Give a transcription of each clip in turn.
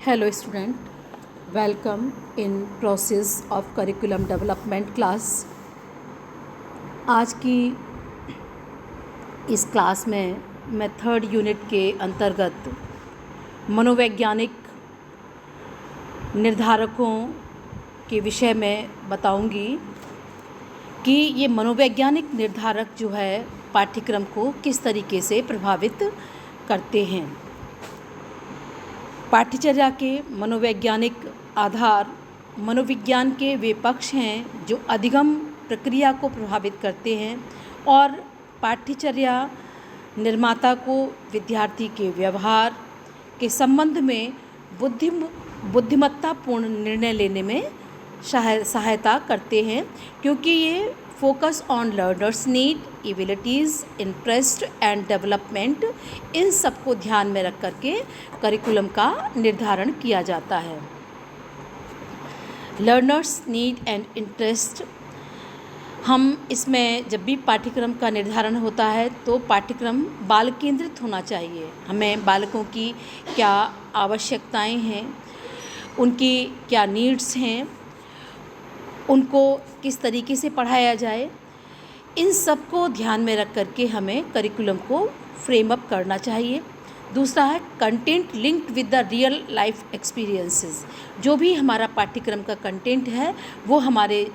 Hello student, welcome in process of curriculum development class। आज की इस क्लास में मैं थर्ड यूनिट के अंतर्गत मनोवैज्ञानिक निर्धारकों के विषय में बताऊंगी कि ये मनोवैज्ञानिक निर्धारक जो है पाठ्यक्रम को किस तरीके से प्रभावित करते हैं। पाठ्यचर्या के मनोवैज्ञानिक आधार मनोविज्ञान के वे पक्ष हैं जो अधिगम प्रक्रिया को प्रभावित करते हैं और पाठ्यचर्या निर्माता को विद्यार्थी के व्यवहार के संबंध में बुद्धिमत्तापूर्ण निर्णय लेने में सहायता करते हैं, क्योंकि ये focus on learners need, abilities, interest and development, इन सब को ध्यान में रख करके करिकुलम का निर्धारण किया जाता है। लर्नर्स नीड एंड इंटरेस्ट, हम इसमें जब भी पाठ्यक्रम का निर्धारण होता है तो पाठ्यक्रम बाल केंद्रित होना चाहिए। हमें बालकों की क्या आवश्यकताएं हैं, उनकी क्या नीड्स हैं, उनको किस तरीके से पढ़ाया जाए, इन सब को ध्यान में रख करके हमें करिकुलम को फ्रेम अप करना चाहिए। दूसरा है content linked with the real life experiences. जो भी हमारा पाठ्यक्रम का कंटेंट है वो हमारे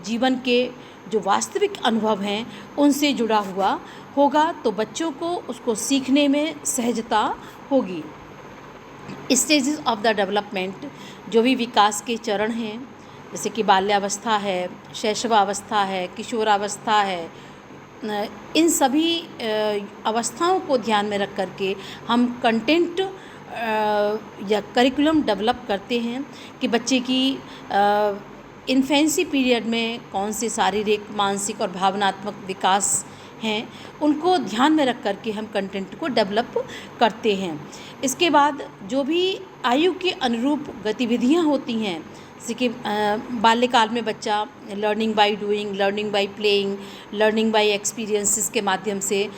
जीवन के जो वास्तविक अनुभव हैं उनसे जुड़ा हुआ होगा, तो बच्चों को उसको सीखने में सहजता होगी। स्टेजेस ऑफ द डेवलपमेंट, जो भी विकास के चरण हैं, जैसे कि बाल्यावस्था है, शैशवावस्था है, किशोरावस्था है, इन सभी अवस्थाओं को ध्यान में रख करके हम कंटेंट या करिकुलम डेवलप करते हैं कि बच्चे की इन्फेंसी पीरियड में कौन से शारीरिक, मानसिक और भावनात्मक विकास हैं, उनको ध्यान में रख करके हम कंटेंट को डेवलप करते हैं। इसके बाद जो भी आयु के अनुरूप गतिविधियां होती हैं, जैसे कि बाल्यकाल में बच्चा learning by doing, learning by playing, learning by experiences के माध्यम से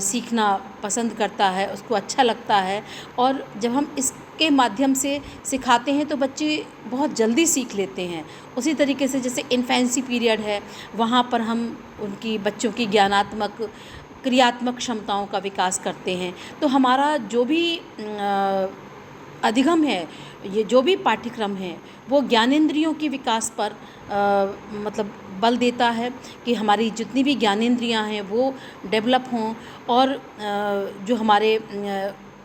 सीखना पसंद करता है, उसको अच्छा लगता है, और जब हम इसके माध्यम से सिखाते हैं तो बच्चे बहुत जल्दी सीख लेते हैं। उसी तरीके से जैसे इन्फेंसी पीरियड है, वहाँ पर हम उनकी बच्चों की ज्ञानात्मक, क्रियात्मक क्षमताओं का विकास करते हैं। तो हमारा जो भी अधिगम है, ये जो भी पाठ्यक्रम है वो ज्ञानेंद्रियों के विकास पर मतलब बल देता है कि हमारी जितनी भी ज्ञानेंद्रियां हैं वो डेवलप हों, और जो हमारे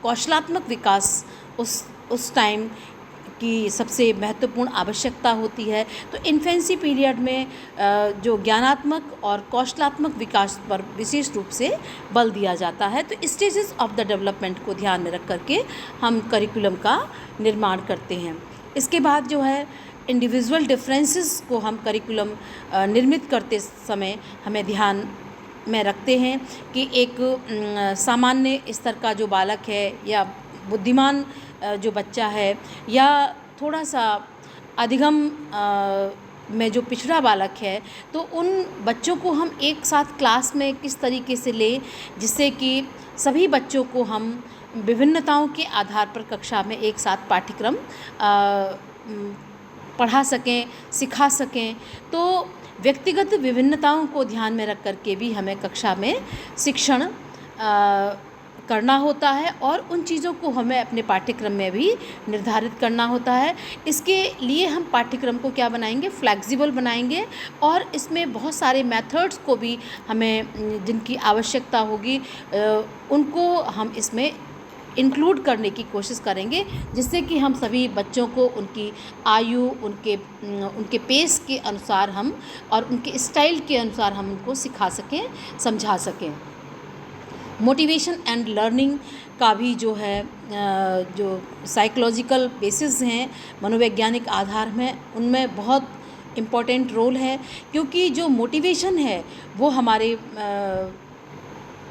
कौशलात्मक विकास उस टाइम की सबसे महत्वपूर्ण आवश्यकता होती है। तो इन्फेंसी पीरियड में जो ज्ञानात्मक और कौशलात्मक विकास पर विशेष रूप से बल दिया जाता है। तो स्टेजेस ऑफ द डेवलपमेंट को ध्यान में रख करके हम करिकुलम का निर्माण करते हैं। इसके बाद जो है इंडिविजुअल डिफरेंसेस को हम करिकुलम निर्मित करते समय हमें ध्यान में रखते हैं कि एक सामान्य स्तर का जो बालक है या बुद्धिमान जो बच्चा है, या थोड़ा सा अधिगम में जो पिछड़ा बालक है, तो उन बच्चों को हम एक साथ क्लास में किस तरीके से लें जिससे कि सभी बच्चों को हम विभिन्नताओं के आधार पर कक्षा में एक साथ पाठ्यक्रम पढ़ा सकें, सिखा सकें। तो व्यक्तिगत विभिन्नताओं को ध्यान में रख कर के भी हमें कक्षा में शिक्षण करना होता है, और उन चीज़ों को हमें अपने पाठ्यक्रम में भी निर्धारित करना होता है। इसके लिए हम पाठ्यक्रम को क्या बनाएंगे, फ्लेक्सिबल बनाएंगे, और इसमें बहुत सारे मेथड्स को भी हमें जिनकी आवश्यकता होगी उनको हम इसमें इंक्लूड करने की कोशिश करेंगे, जिससे कि हम सभी बच्चों को उनकी आयु, उनके पेस के अनुसार हम और उनके स्टाइल के अनुसार हम उनको सिखा सकें, समझा सकें। मोटिवेशन एंड लर्निंग का भी जो है जो साइकोलॉजिकल बेसिस हैं, मनोवैज्ञानिक आधार में, उनमें बहुत इम्पोर्टेंट रोल है, क्योंकि जो मोटिवेशन है वो हमारे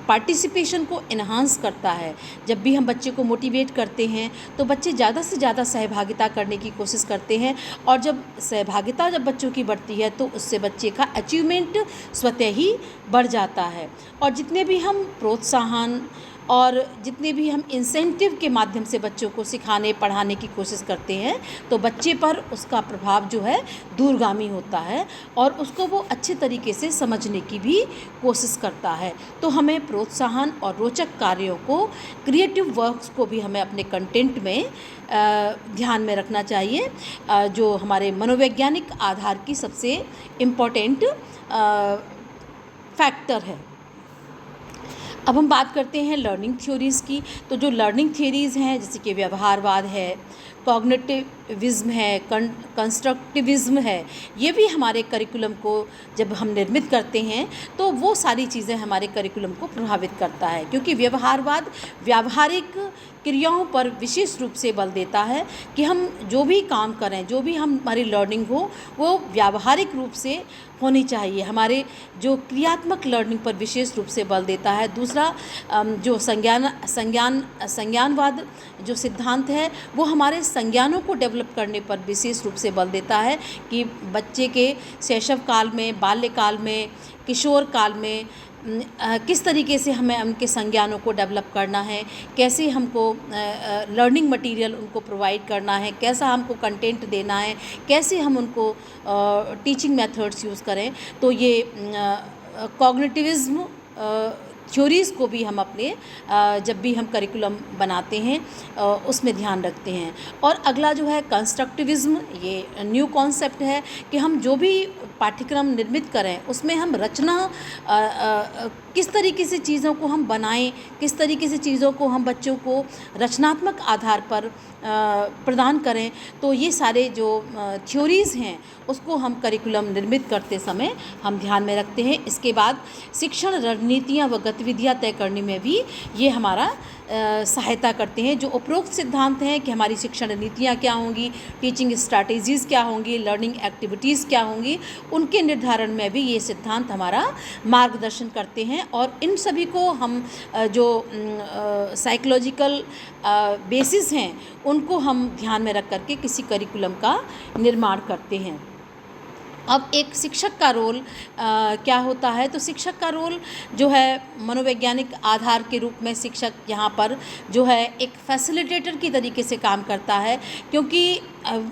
पार्टिसिपेशन को इन्हांस करता है। जब भी हम बच्चे को मोटिवेट करते हैं तो बच्चे ज़्यादा से ज़्यादा सहभागिता करने की कोशिश करते हैं, और जब सहभागिता जब बच्चों की बढ़ती है तो उससे बच्चे का अचीवमेंट स्वतः ही बढ़ जाता है। और जितने भी हम प्रोत्साहन और जितने भी हम इंसेंटिव के माध्यम से बच्चों को सिखाने पढ़ाने की कोशिश करते हैं तो बच्चे पर उसका प्रभाव जो है दूरगामी होता है और उसको वो अच्छे तरीके से समझने की भी कोशिश करता है। तो हमें प्रोत्साहन और रोचक कार्यों को, क्रिएटिव वर्क्स को भी हमें अपने कंटेंट में ध्यान में रखना चाहिए, जो हमारे मनोवैज्ञानिक आधार की सबसे इम्पोर्टेंट फैक्टर है। अब हम बात करते हैं लर्निंग थ्योरीज़ की। तो जो लर्निंग थ्योरीज़ हैं जैसे कि व्यवहारवाद है, कॉग्निटिविज़्म है, कंस्ट्रक्टिविज़्म है, ये भी हमारे करिकुलम को जब हम निर्मित करते हैं तो वो सारी चीज़ें हमारे करिकुलम को प्रभावित करता है, क्योंकि व्यवहारवाद व्यावहारिक क्रियाओं पर विशेष रूप से बल देता है कि हम जो भी काम करें, जो भी हमारी लर्निंग हो वो व्यावहारिक रूप से होनी चाहिए। हमारे जो क्रियात्मक लर्निंग पर विशेष रूप से बल देता है। दूसरा जो संज्ञानवाद जो सिद्धांत है वो हमारे संज्ञानों को डेवलप करने पर विशेष रूप से बल देता है कि बच्चे के शैशव काल में, बाल्यकाल में, किशोर काल में किस तरीके से हमें उनके संज्ञानों को डेवलप करना है, कैसे हमको लर्निंग मटेरियल उनको प्रोवाइड करना है, कैसा हमको कंटेंट देना है, कैसे हम उनको टीचिंग मेथड्स यूज़ करें। तो ये कॉग्निटिविज़्म थ्योरीज़ को भी हम अपने जब भी हम करिकुलम बनाते हैं उसमें ध्यान रखते हैं। और अगला जो है कंस्ट्रक्टिविज़्म, ये न्यू कॉन्सेप्ट है कि हम जो भी पाठ्यक्रम निर्मित करें उसमें हम रचना किस तरीके से चीज़ों को हम बनाएं, किस तरीके से चीज़ों को हम बच्चों को रचनात्मक आधार पर प्रदान करें। तो ये सारे जो थ्योरीज़ हैं उसको हम करिकुलम निर्मित करते समय हम ध्यान में रखते हैं। इसके बाद शिक्षण रणनीतियाँ व गतिविधियाँ तय करने में भी ये हमारा सहायता करते हैं। जो उपरोक्त सिद्धांत हैं कि हमारी शिक्षण नीतियाँ क्या होंगी, टीचिंग स्ट्रैटेजीज़ क्या होंगी, लर्निंग एक्टिविटीज़ क्या होंगी, उनके निर्धारण में भी ये सिद्धांत हमारा मार्गदर्शन करते हैं। और इन सभी को हम जो साइकोलॉजिकल बेसिस हैं उनको हम ध्यान में रख करके किसी करिकुलम का निर्माण करते हैं। अब एक शिक्षक का रोल क्या होता है, तो शिक्षक का रोल जो है मनोवैज्ञानिक आधार के रूप में शिक्षक यहाँ पर जो है एक फैसिलिटेटर की तरीके से काम करता है, क्योंकि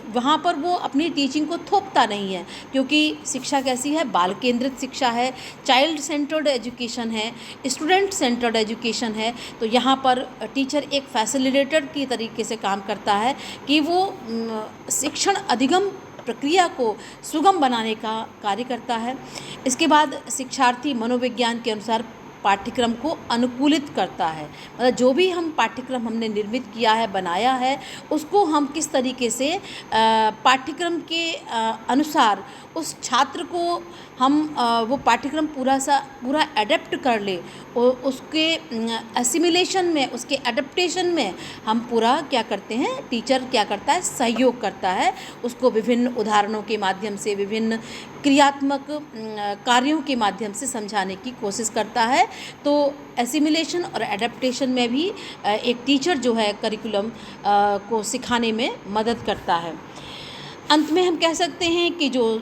वहाँ पर वो अपनी टीचिंग को थोपता नहीं है, क्योंकि शिक्षा कैसी है, बाल केंद्रित शिक्षा है, चाइल्ड सेंटर्ड एजुकेशन है, स्टूडेंट सेंटर्ड एजुकेशन है। तो यहाँ पर टीचर एक फैसिलिटेटर की तरीके से काम करता है कि वो शिक्षण अधिगम प्रक्रिया को सुगम बनाने का कार्य करता है। इसके बाद शिक्षार्थी मनोविज्ञान के अनुसार पाठ्यक्रम को अनुकूलित करता है, मतलब जो भी हम पाठ्यक्रम हमने निर्मित किया है, बनाया है, उसको हम किस तरीके से पाठ्यक्रम के अनुसार उस छात्र को हम वो पाठ्यक्रम पूरा एडेप्ट कर ले, और उसके एसिमिलेशन में, उसके एडेप्टेशन में हम पूरा क्या करते हैं, टीचर क्या करता है, सहयोग करता है, उसको विभिन्न उदाहरणों के माध्यम से, विभिन्न क्रियात्मक कार्यों के माध्यम से समझाने की कोशिश करता है। तो एसिमिलेशन और एडेप्टेशन में भी एक टीचर जो है करिकुलम को सिखाने में मदद करता है। अंत में हम कह सकते हैं कि जो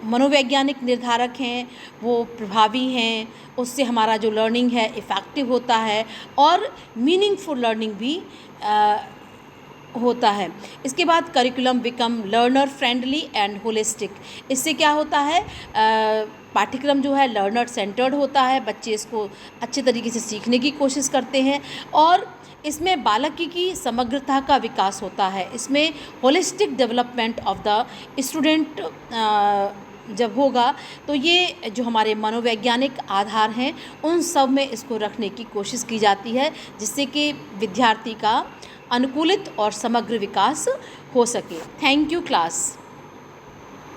मनोवैज्ञानिक निर्धारक हैं वो प्रभावी हैं, उससे हमारा जो लर्निंग है इफ़ेक्टिव होता है और मीनिंगफुल लर्निंग भी होता है। इसके बाद curriculum become learner friendly and holistic. इससे क्या होता है, पाठ्यक्रम जो है लर्नर सेंटर्ड होता है, बच्चे इसको अच्छे तरीके से सीखने की कोशिश करते हैं और इसमें बालक की समग्रता का विकास होता है। इसमें holistic development of the student जब होगा तो ये जो हमारे मनोवैज्ञानिक आधार हैं उन सब में इसको रखने की कोशिश की जाती है, जिससे कि विद्यार्थी का अनुकूलित और समग्र विकास हो सके। Thank you class.